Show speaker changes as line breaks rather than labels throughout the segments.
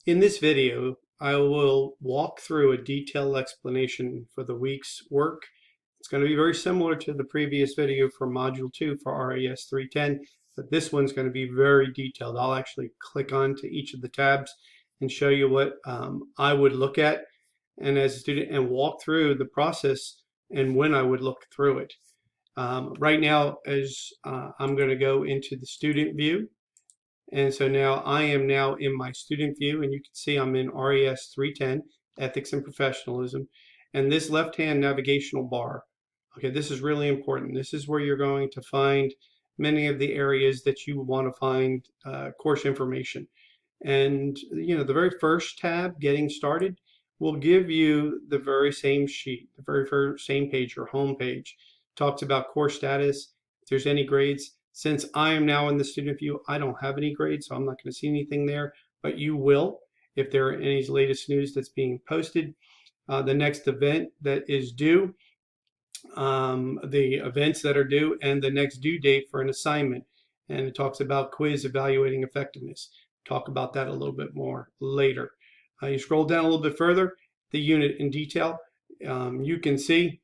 In this video, I will walk through a detailed explanation for the week's work. It's going to be very similar to the previous video for Module 2 for RAS 310, but this one's going to be very detailed. I'll actually click onto each of the tabs and show you what I would look at and as a student and walk through the process and when I would look through it. Right now, as I'm going to go into the student view. And so now I am now in my student view, and you can see I'm in RAS 310, Ethics and Professionalism. And this left-hand navigational bar, okay, this is really important. This is where you're going to find many of the areas that you want to find course information. And, you know, the very first tab, Getting Started, will give you the very same sheet, the very first same page, your home page. Talks about course status, if there's any grades. Since I am now in the student view, I don't have any grades, so I'm not going to see anything there, but you will if there are any latest news that's being posted. The next event that is due, the events that are due, and the next due date for an assignment. And it talks about quiz evaluating effectiveness. Talk about that a little bit more later. You scroll down a little bit further, the unit in detail. You can see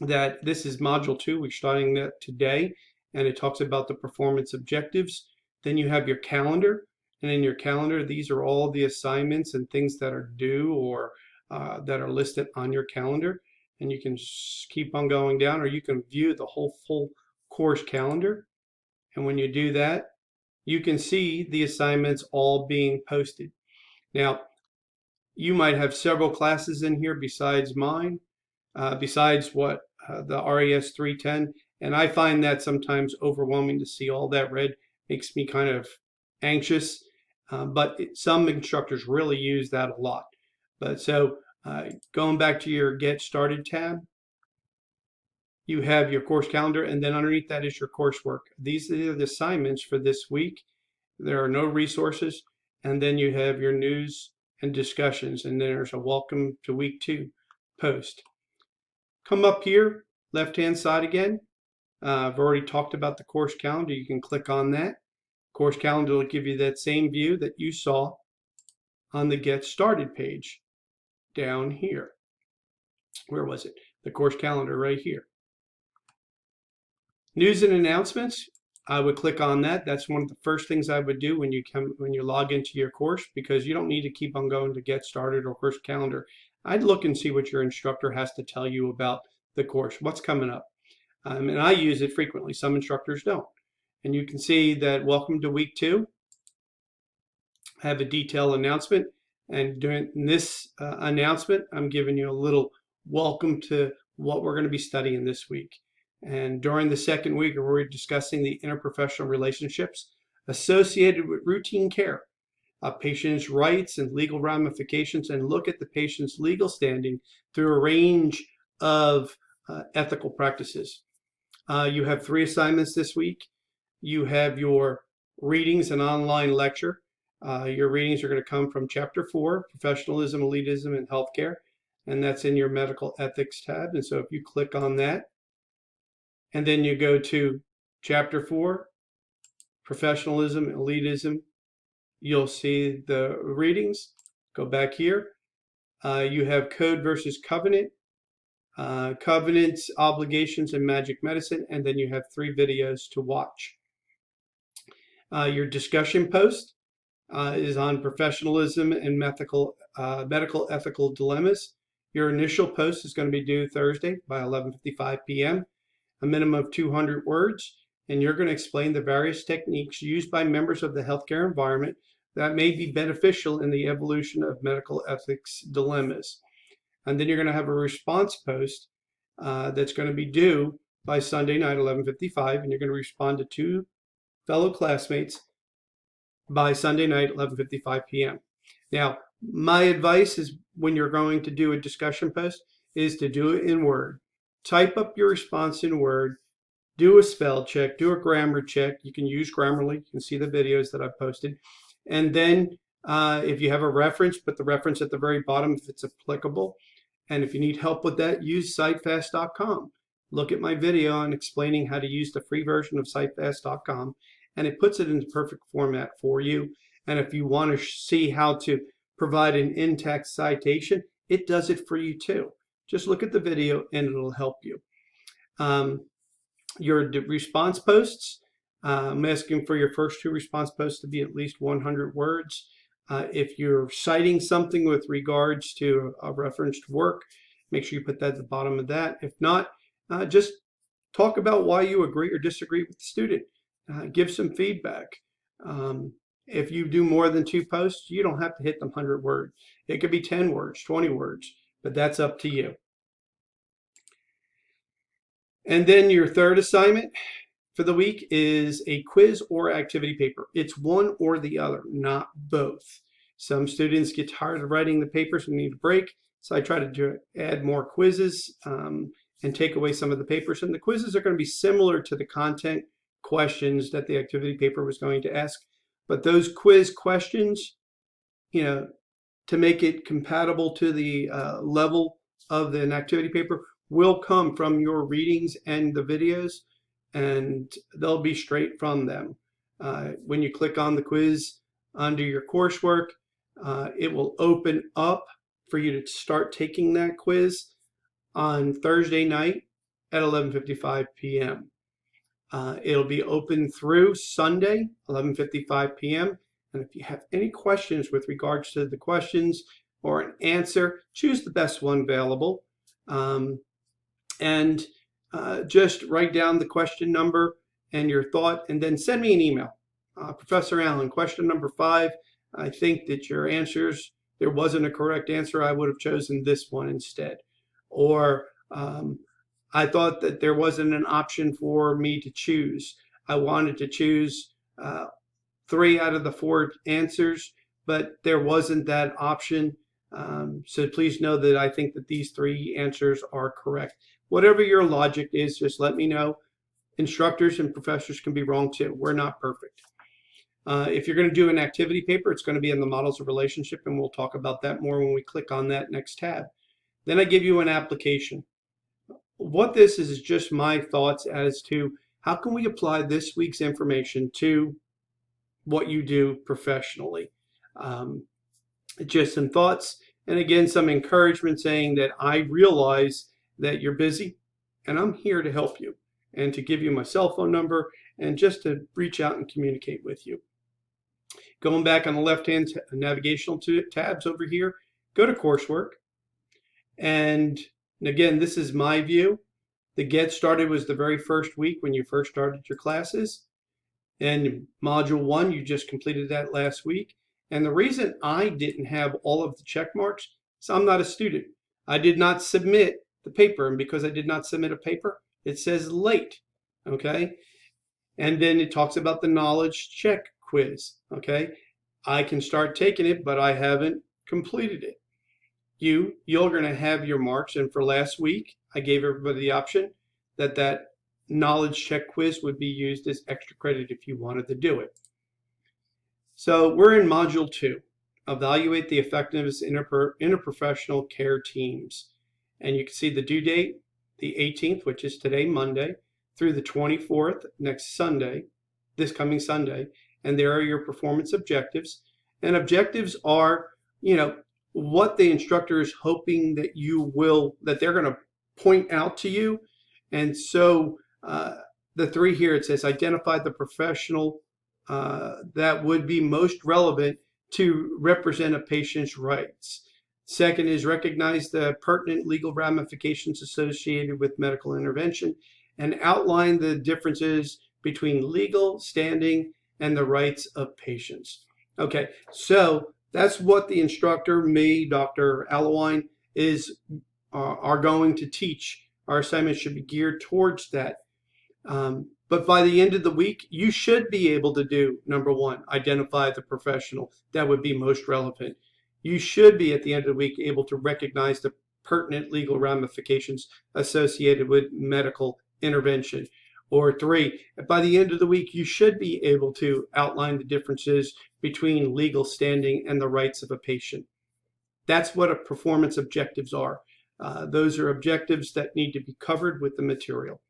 that this is Module 2. We're starting that today. And it talks about the performance objectives. Then you have your calendar, and in your calendar, these are all the assignments and things that are due or that are listed on your calendar. And you can keep on going down, or you can view the whole full course calendar. And when you do that, you can see the assignments all being posted. Now, you might have several classes in here besides mine, besides what the RAS 310. And I find that sometimes overwhelming to see all that red. Makes me kind of anxious, but some instructors really use that a lot. But so going back to your Get Started tab, you have your course calendar, and then underneath that is your coursework. These are the assignments for this week. There are no resources, and then you have your news and discussions, and there's a Welcome to Week 2 post. Come up here, left-hand side again. I've already talked about the course calendar. You can click on that. Course calendar will give you that same view that you saw on the Get Started page down here. Where was it? The course calendar right here. News and announcements. I would click on that. That's one of the first things I would do when you log into your course, because you don't need to keep on going to Get Started or course calendar. I'd look and see what your instructor has to tell you about the course, what's coming up. And I use it frequently. Some instructors don't. And you can see that Welcome to Week 2. I have a detailed announcement. And during this announcement, I'm giving you a little welcome to what we're going to be studying this week. And during the second week, we're discussing the interprofessional relationships associated with routine care, patients' rights and legal ramifications, and look at the patient's legal standing through a range of ethical practices. You have 3 assignments this week. You have your readings and online lecture. Your readings are going to come from Chapter 4, Professionalism, Elitism, and Healthcare, and that's in your Medical Ethics tab. And so if you click on that, and then you go to Chapter 4, Professionalism, Elitism, you'll see the readings. Go back here. You have Code versus Covenant. Covenants, Obligations, and Magic Medicine, and then you have 3 videos to watch. Your discussion post is on professionalism and medical ethical dilemmas. Your initial post is going to be due Thursday by 11:55 p.m., a minimum of 200 words, and you're going to explain the various techniques used by members of the healthcare environment that may be beneficial in the evolution of medical ethics dilemmas. And then you're going to have a response post that's going to be due by Sunday night, 11:55, and you're going to respond to 2 fellow classmates by Sunday night, 11:55 p.m. Now, my advice is when you're going to do a discussion post is to do it in Word. Type up your response in Word, do a spell check, do a grammar check. You can use Grammarly. You can see the videos that I've posted. And then if you have a reference, put the reference at the very bottom if it's applicable. And if you need help with that, use citefast.com. Look at my video on explaining how to use the free version of citefast.com, and it puts it into perfect format for you. And if you want to see how to provide an in-text citation, it does it for you too. Just look at the video and it'll help you. Your response posts, I'm asking for your first 2 response posts to be at least 100 words. If you're citing something with regards to a referenced work, make sure you put that at the bottom of that. If not, just talk about why you agree or disagree with the student. Give some feedback. If you do more than 2 posts, you don't have to hit them 100 words. It could be 10 words, 20 words, but that's up to you. And then your third assignment for the week is a quiz or activity paper. It's one or the other, not both. Some students get tired of writing the papers and need a break, so I try to add more quizzes and take away some of the papers. And the quizzes are going to be similar to the content questions that the activity paper was going to ask. But those quiz questions, to make it compatible to the level of an activity paper, will come from your readings and the videos, and they'll be straight from them. When you click on the quiz under your coursework, it will open up for you to start taking that quiz on Thursday night at 11:55 p.m. It'll be open through Sunday, 11:55 p.m. And if you have any questions with regards to the questions or an answer, choose the best one available. Just write down the question number and your thought, and then send me an email. Professor Allen, question number 5, I think that your answers, there wasn't a correct answer. I would have chosen this one instead. Or I thought that there wasn't an option for me to choose. I wanted to choose 3 out of the 4 answers, but there wasn't that option. So please know that I think that these 3 answers are correct. Whatever your logic is, just let me know. Instructors and professors can be wrong too. We're not perfect. If you're going to do an activity paper, it's going to be in the models of relationship, and we'll talk about that more when we click on that next tab. Then I give you an application. What this is just my thoughts as to how can we apply this week's information to what you do professionally. Just some thoughts, and again, some encouragement saying that I realize that you're busy, and I'm here to help you and to give you my cell phone number and just to reach out and communicate with you. Going back on the left-hand navigational tabs over here, go to coursework. And again, this is my view. The Get Started was the very first week when you first started your classes. And Module 1, you just completed that last week. And the reason I didn't have all of the check marks is I'm not a student. I did not submit the paper, and because I did not submit a paper, it says late, okay? And then it talks about the knowledge check quiz, okay? I can start taking it, but I haven't completed it. You're going to have your marks, and for last week, I gave everybody the option that knowledge check quiz would be used as extra credit if you wanted to do it. So we're in Module 2, Evaluate the Effectiveness in Interprofessional Care Teams. And you can see the due date, the 18th, which is today, Monday, through the 24th, next Sunday, this coming Sunday. And there are your performance objectives. And objectives are, what the instructor is hoping that they're going to point out to you. And so the 3 here, it says identify the professional that would be most relevant to represent a patient's rights. Second is recognize the pertinent legal ramifications associated with medical intervention and outline the differences between legal standing and the rights of patients. Okay, so that's what the instructor, me, Dr. Allewine, are going to teach. Our assignment should be geared towards that. But by the end of the week, you should be able to do, number 1, identify the professional that would be most relevant. You should be, at the end of the week, able to recognize the pertinent legal ramifications associated with medical intervention. Or 3, by the end of the week, you should be able to outline the differences between legal standing and the rights of a patient. That's what a performance objectives are. Those are objectives that need to be covered with the material.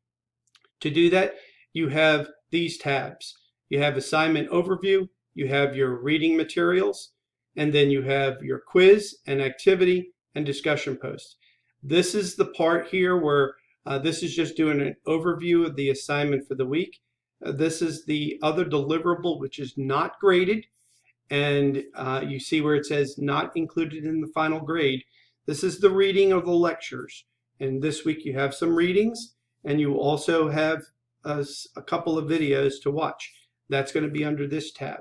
To do that, you have these tabs. You have assignment overview you have your reading materials, and then you have your quiz and activity and discussion posts. This is the part here where this is just doing an overview of the assignment for the week. This is the other deliverable, which is not graded. And you see where it says not included in the final grade. This is the reading of the lectures. And this week you have some readings, and you also have a couple of videos to watch. That's going to be under this tab.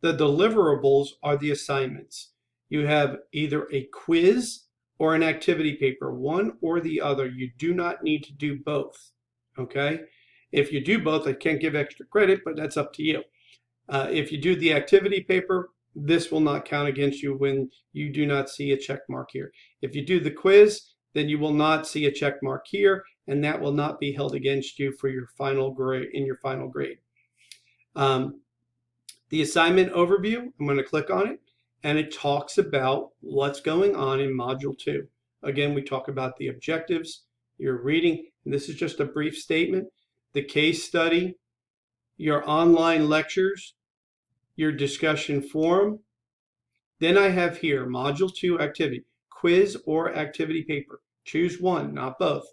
The deliverables are the assignments. You have either a quiz or an activity paper, one or the other. You do not need to do both, okay? If you do both, I can't give extra credit, but that's up to you. If you do the activity paper, this will not count against you when you do not see a check mark here. If you do the quiz, then you will not see a check mark here, and that will not be held against you for your final grade in your final grade. The assignment overview, I'm going to click on it, and it talks about what's going on in Module 2. Again, we talk about the objectives, your reading, and this is just a brief statement, the case study, your online lectures, your discussion forum. Then I have here Module 2 activity, quiz or activity paper. Choose one, not both.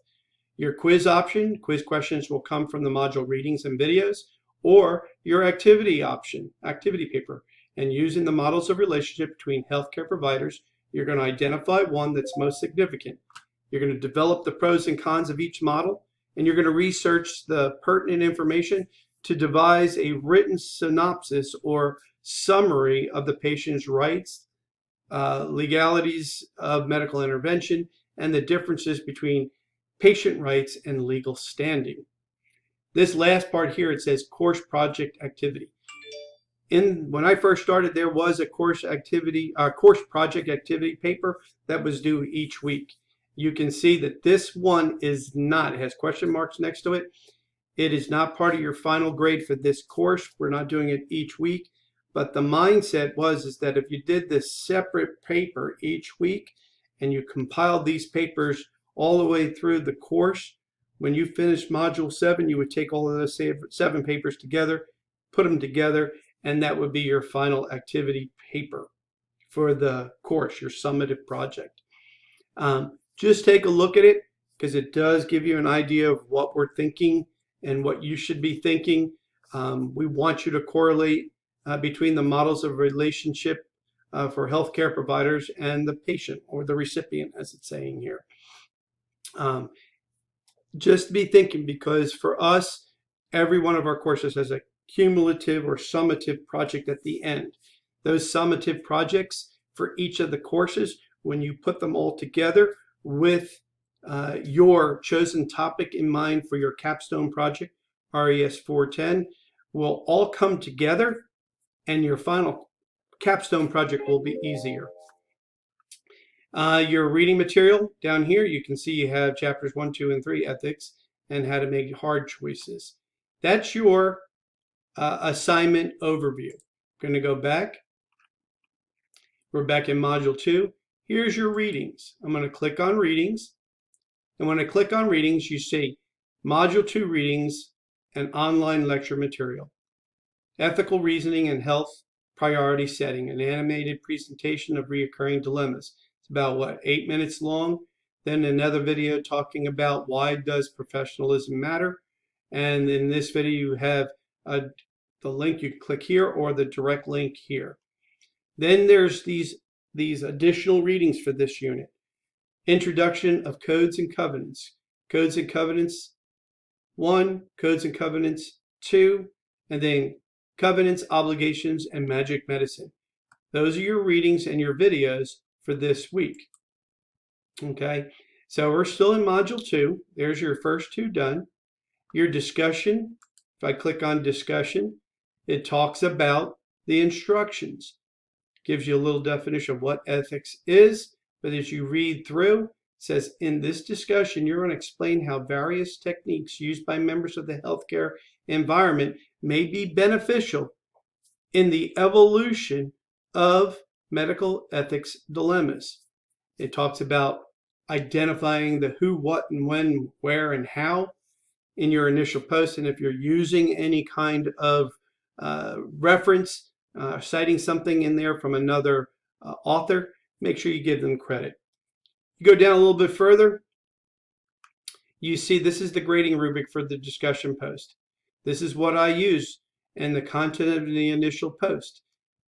Your quiz option, quiz questions will come from the module readings and videos, or your activity option, activity paper. And using the models of relationship between healthcare providers, you're going to identify one that's most significant. You're going to develop the pros and cons of each model, and you're going to research the pertinent information to devise a written synopsis or summary of the patient's rights, legalities of medical intervention, and the differences between patient rights and legal standing. This last part here, it says course project activity. When I first started, there was a course project activity paper that was due each week. You can see that this one is not, it has question marks next to it. It is not part of your final grade for this course. We're not doing it each week, but the mindset is that if you did this separate paper each week and you compiled these papers all the way through the course, when you finish Module 7, you would take all of those 7 papers together, put them together, and that would be your final activity paper for the course, your summative project. Just take a look at it because it does give you an idea of what we're thinking and what you should be thinking. We want you to correlate between the models of relationship for healthcare providers and the patient or the recipient, as it's saying here. Just be thinking, because for us, every one of our courses has a cumulative or summative project at the end. Those summative projects for each of the courses, when you put them all together with your chosen topic in mind for your capstone project, RES 410, will all come together, and your final capstone project will be easier. Your reading material down here, you can see you have chapters 1, 2, and 3, ethics, and how to make hard choices. That's your assignment overview. I'm going to go back. We're back in Module 2. Here's your readings. I'm going to click on readings. And when I click on readings, you see Module 2 readings and online lecture material. Ethical reasoning and health priority setting, an animated presentation of reoccurring dilemmas. It's about, 8 minutes long. Then another video talking about why does professionalism matter. And in this video, you have the link. You can click here or the direct link here. Then there's these additional readings for this unit. Introduction of Codes and Covenants. Codes and Covenants 1, Codes and Covenants 2, and then Covenants, Obligations, and Magic Medicine. Those are your readings and your videos for this week. Okay, so we're still in Module 2. There's your first 2 done. Your discussion, if I click on discussion, it talks about the instructions. Gives you a little definition of what ethics is, but as you read through, it says in this discussion, you're going to explain how various techniques used by members of the healthcare environment may be beneficial in the evolution of medical ethics dilemmas. It talks about identifying the who, what, and when, where, and how in your initial post. And if you're using any kind of reference, citing something in there from another author, make sure you give them credit. You go down a little bit further, you see this is the grading rubric for the discussion post. This is what I use in the content of the initial post.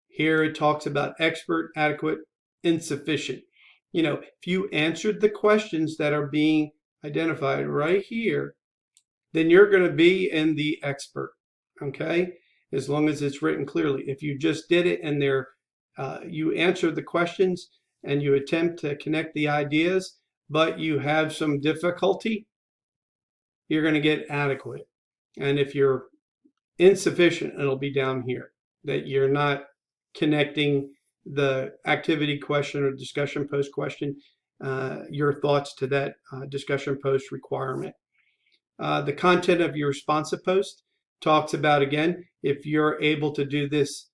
Here it talks about expert, adequate, insufficient. You know, if you answered the questions that are being identified right here, then you're going to be in the expert, okay? As long as it's written clearly. If you just did it and you answer the questions and you attempt to connect the ideas, but you have some difficulty, you're going to get adequate. And if you're insufficient, it'll be down here, that you're not connecting the activity question or discussion post question, your thoughts to that discussion post requirement. The content of your responsive post talks about, again, if you're able to do this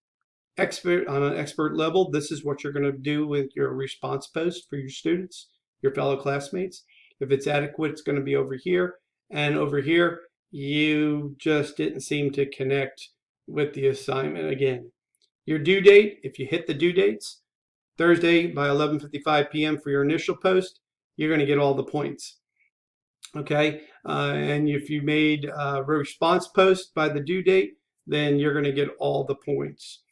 on an expert level, this is what you're going to do with your response post for your students, your fellow classmates. If it's adequate, it's going to be over here. And over here, you just didn't seem to connect with the assignment. Again, your due date, if you hit the due dates, Thursday by 11:55 p.m. for your initial post, you're going to get all the points. Okay, and if you made a response post by the due date, then you're going to get all the points.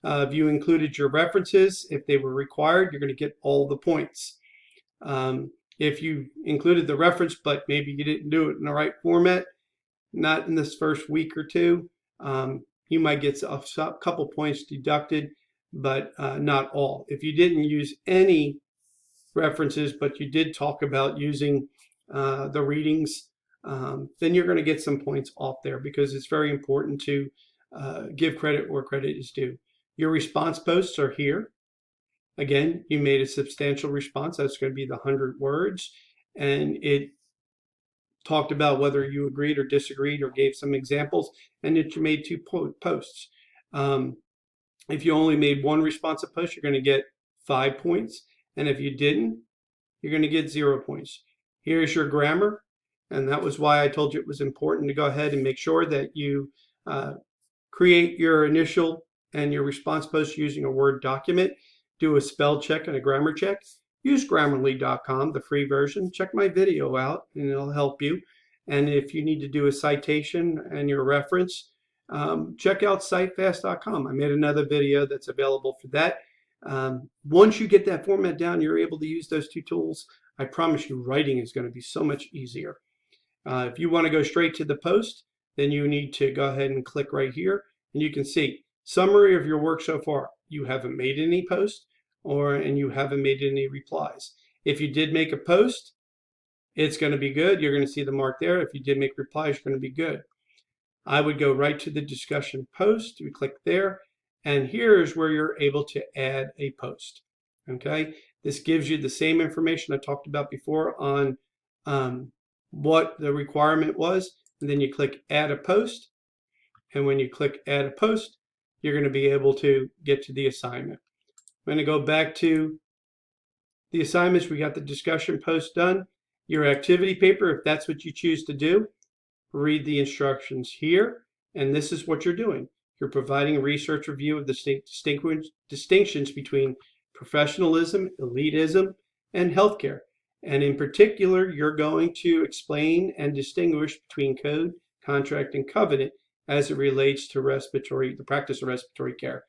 If you included your references, if they were required, you're going to get all the points. If you included the reference, but maybe you didn't do it in the right format, not in this first week or two, you might get a couple points deducted, but not all. If you didn't use any references, but you did talk about using the readings, then you're going to get some points off there, because it's very important to give credit where credit is due. Your response posts are here. Again, you made a substantial response. That's going to be the 100 words. And it talked about whether you agreed or disagreed or gave some examples, and that you made 2 posts. If you only made 1 responsive post, you're going to get 5 points. And if you didn't, you're going to get 0 points. Here's your grammar. And that was why I told you it was important to go ahead and make sure that you create your initial and your response post using a Word document. Do a spell check and a grammar check. Use Grammarly.com, the free version. Check my video out and it'll help you. And if you need to do a citation and your reference, check out citefast.com. I made another video that's available for that. Once you get that format down, you're able to use those 2 tools. I promise you, writing is going to be so much easier. If you want to go straight to the post, then you need to go ahead and click right here, and you can see summary of your work so far. You haven't made any posts, and you haven't made any replies. If you did make a post, it's going to be good. You're going to see the mark there. If you did make replies, you're going to be good. I would go right to the discussion post. We click there, and here's where you're able to add a post. Okay, this gives you the same information I talked about before on what the requirement was, and then you click add a post, and when you click add a post, you're going to be able to get to the assignment. I'm going to go back to the assignments. We got the discussion post done. Your activity paper, if that's what you choose to do, read the instructions here, and this is what you're doing. You're providing a research review of the distinctions between professionalism, elitism, and healthcare. And in particular, you're going to explain and distinguish between code, contract, and covenant as it relates to the practice of respiratory care.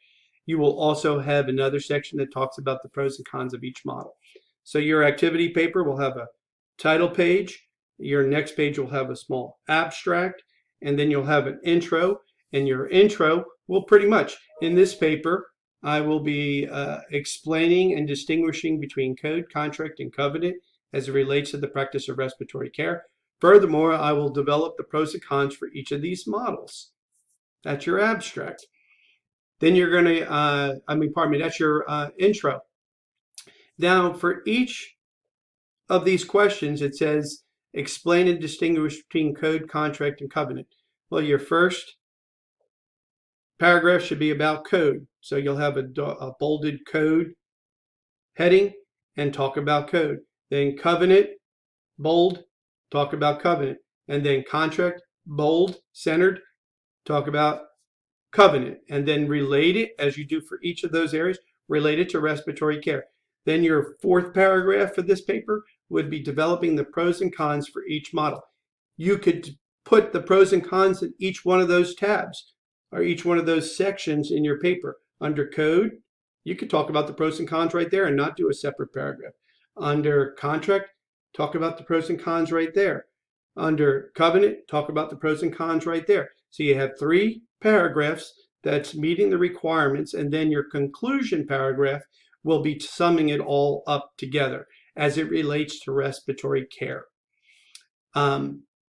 You will also have another section that talks about the pros and cons of each model. So your activity paper will have a title page. Your next page will have a small abstract, and then you'll have an intro. And your intro will pretty much, in this paper, I will be explaining and distinguishing between code, contract, and covenant as it relates to the practice of respiratory care. Furthermore, I will develop the pros and cons for each of these models. That's your abstract. Then you're going to, that's your intro. Now, for each of these questions, it says, explain and distinguish between code, contract, and covenant. Well, your first paragraph should be about code. So you'll have a bolded code heading and talk about code. Then covenant, bold, talk about covenant. And then contract, bold, centered, talk about covenant, and then relate it, as you do for each of those areas, relate it to respiratory care. Then your fourth paragraph for this paper would be developing the pros and cons for each model. You could put the pros and cons in each one of those tabs or each one of those sections in your paper. Under code, you could talk about the pros and cons right there and not do a separate paragraph. Under contract, talk about the pros and cons right there. Under covenant, talk about the pros and cons right there. So you have 3 paragraphs that's meeting the requirements, and then your conclusion paragraph will be summing it all up together as it relates to respiratory care.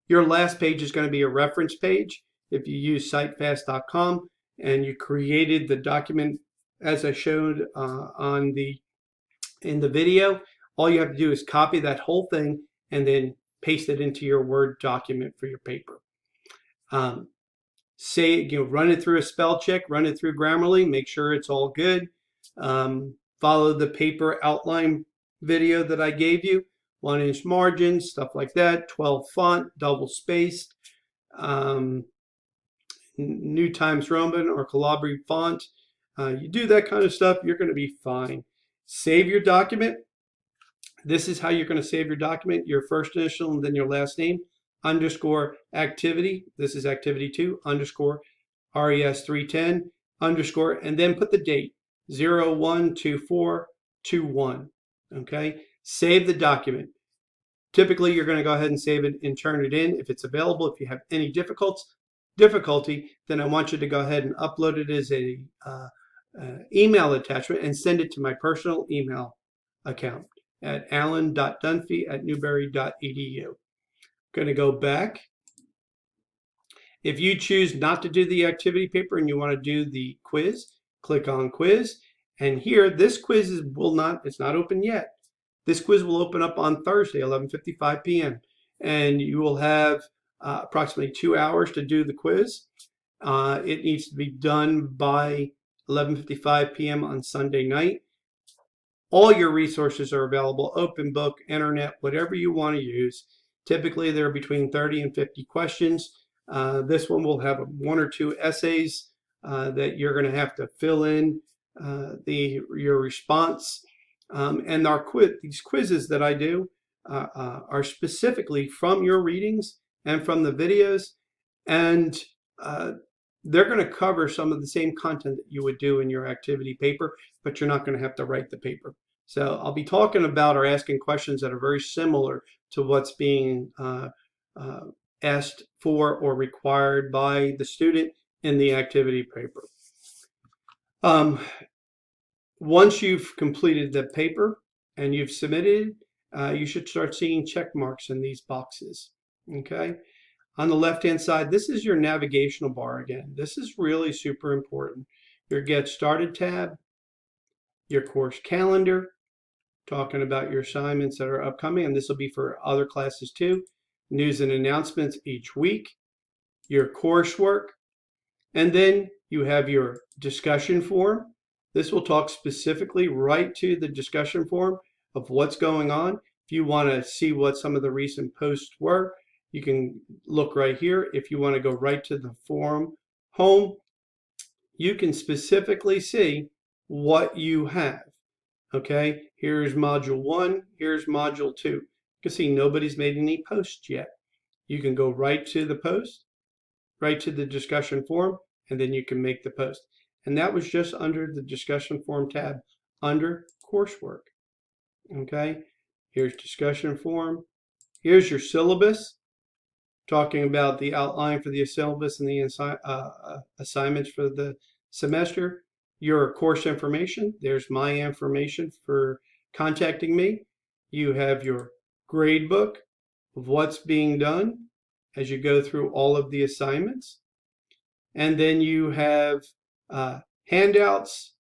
Your last page is going to be a reference page. If you use citefast.com and you created the document as I showed in the video, all you have to do is copy that whole thing and then paste it into your Word document for your paper. Run it through a spell check, run it through Grammarly, make sure it's all good. Follow the paper outline video that I gave you. 1-inch margins, stuff like that. 12 font, double spaced. New Times Roman or Calibri font. You do that kind of stuff, you're going to be fine. Save your document. This is how you're going to save your document. Your first initial and then your last name, underscore activity. This is activity 2, underscore RES310, underscore, and then put the date, 01/24/21. Okay, save the document. Typically, you're going to go ahead and save it and turn it in if it's available. If you have any difficulty, then I want you to go ahead and upload it as a email attachment and send it to my personal email account at alan.dunphy@newberry.edu. Going to go back. If you choose not to do the activity paper and you want to do the quiz, click on quiz. And here, this quiz it's not open yet. This quiz will open up on Thursday, 11:55 p.m. And you will have approximately 2 hours to do the quiz. It needs to be done by 11:55 p.m. on Sunday night. All your resources are available, open book, internet, whatever you want to use. Typically, there are between 30 and 50 questions. This one will have 1 or 2 essays that you're going to have to fill in your response. And these quizzes that I do are specifically from your readings and from the videos. And they're going to cover some of the same content that you would do in your activity paper, but you're not going to have to write the paper. So I'll be talking about or asking questions that are very similar to what's being asked for or required by the student in the activity paper. Once you've completed the paper and you've submitted, you should start seeing check marks in these boxes. Okay. On the left-hand side, this is your navigational bar again. This is really super important. Your Get Started tab, your course calendar, talking about your assignments that are upcoming, and this will be for other classes too. News and announcements each week, your coursework, and then you have your discussion forum. This will talk specifically right to the discussion forum of what's going on. If you want to see what some of the recent posts were, you can look right here. If you want to go right to the forum home, you can specifically see what you have. Okay, here's module 1, here's module 2. You can see nobody's made any posts yet. You can go right to the post, right to the discussion forum, and then you can make the post. And that was just under the discussion forum tab under coursework. Okay, here's discussion forum. Here's your syllabus, talking about the outline for the syllabus and the assignments for the semester. Your course information, there's my information for contacting me. You have your grade book of what's being done as you go through all of the assignments. And then you have handouts,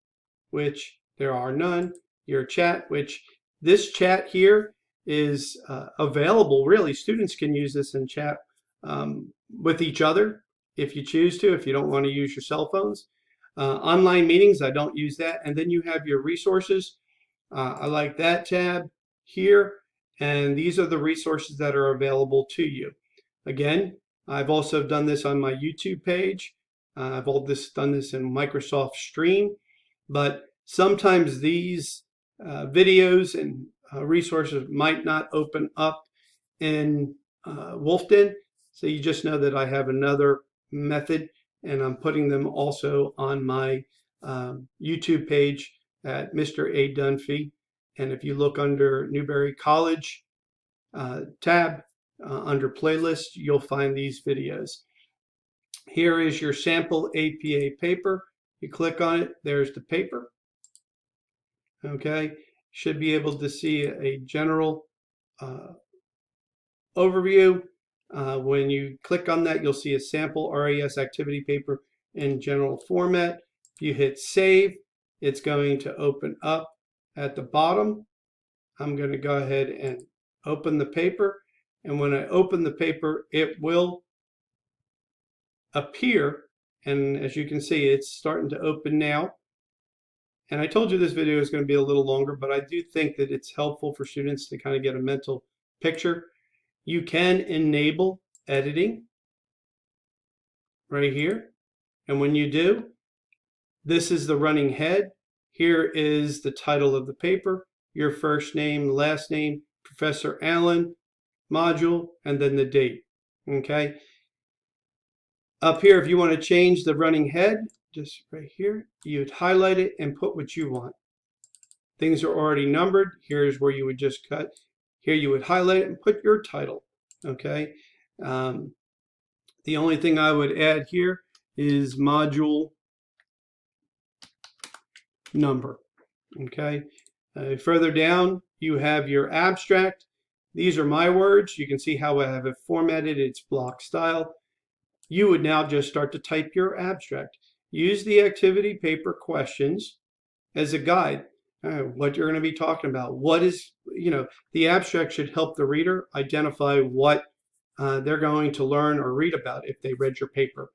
which there are none. Your chat, which this chat here is available. Really, students can use this and chat with each other if you choose to, if you don't want to use your cell phones. Online meetings, I don't use that. And then you have your resources. I like that tab here. And these are the resources that are available to you. Again, I've also done this on my YouTube page. I've all done this in Microsoft Stream, but sometimes these videos and resources might not open up in WolfDen. So you just know that I have another method, and I'm putting them also on my YouTube page at Mr. A. Dunphy. And if you look under Newberry College tab under playlist, you'll find these videos. Here is your sample APA paper. You click on it, there's the paper. Okay, should be able to see a general overview. When you click on that, you'll see a sample RAS activity paper in general format. If you hit save, it's going to open up at the bottom. I'm going to go ahead and open the paper. And when I open the paper, it will appear. And as you can see, it's starting to open now. And I told you this video is going to be a little longer, but I do think that it's helpful for students to kind of get a mental picture. You can enable editing right here. And when you do, this is the running head. Here is the title of the paper, your first name, last name, Professor Allen, module, and then the date. Okay. Up here, if you want to change the running head, just right here, you'd highlight it and put what you want. Things are already numbered. Here's where you would just cut. Here you would highlight it and put your title. Okay. The only thing I would add here is module number. Okay. Further down, you have your abstract. These are my words. You can see how I have it formatted. It's block style. You would now just start to type your abstract. Use the activity paper questions as a guide. What you're going to be talking about. What is, the abstract should help the reader identify what they're going to learn or read about if they read your paper.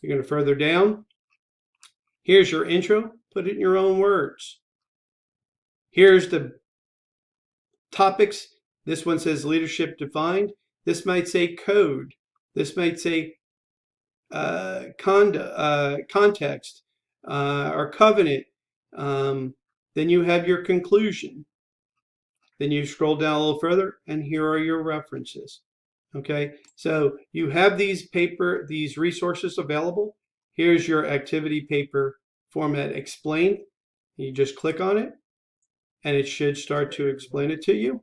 You're going to further down. Here's your intro. Put it in your own words. Here's the topics. This one says leadership defined. This might say code. This might say context or covenant. Then you have your conclusion. Then you scroll down a little further, and here are your references. Okay, so you have these resources available. Here's your activity paper format explained. You just click on it, and it should start to explain it to you.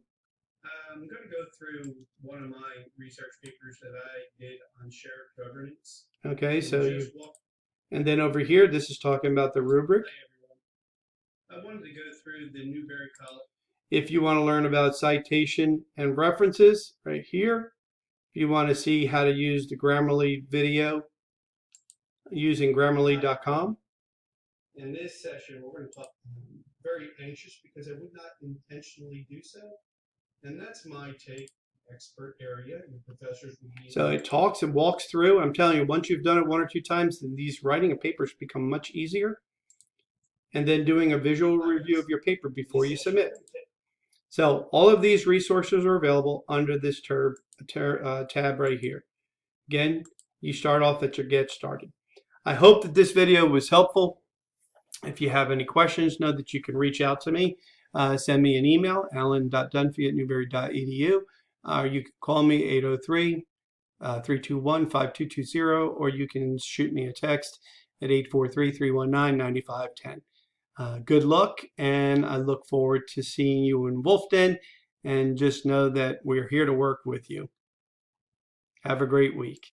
I'm going to go through one of my research papers that I did on shared governance.
Okay, so and then over here, this is talking about the rubric.
I wanted to go through the Newberry College.
If you want to learn about citation and references, right here. If you want to see how to use the Grammarly video using Grammarly.com.
In this session, we're going to talk. I'm very anxious because I would not intentionally do so. And that's my take, expert area, and professors would be.
So it talks and walks through. I'm telling you, once you've done it 1 or 2 times, then these writing of papers become much easier. And then doing a visual review of your paper before you submit. So all of these resources are available under this tab right here. Again, you start off at your Get Started. I hope that this video was helpful. If you have any questions, know that you can reach out to me. Send me an email, allen.dunphy@newberry.edu. You can call me 803-321-5220, or you can shoot me a text at 843-319-9510. Good luck, and I look forward to seeing you in WolfDen, and just know that we're here to work with you. Have a great week.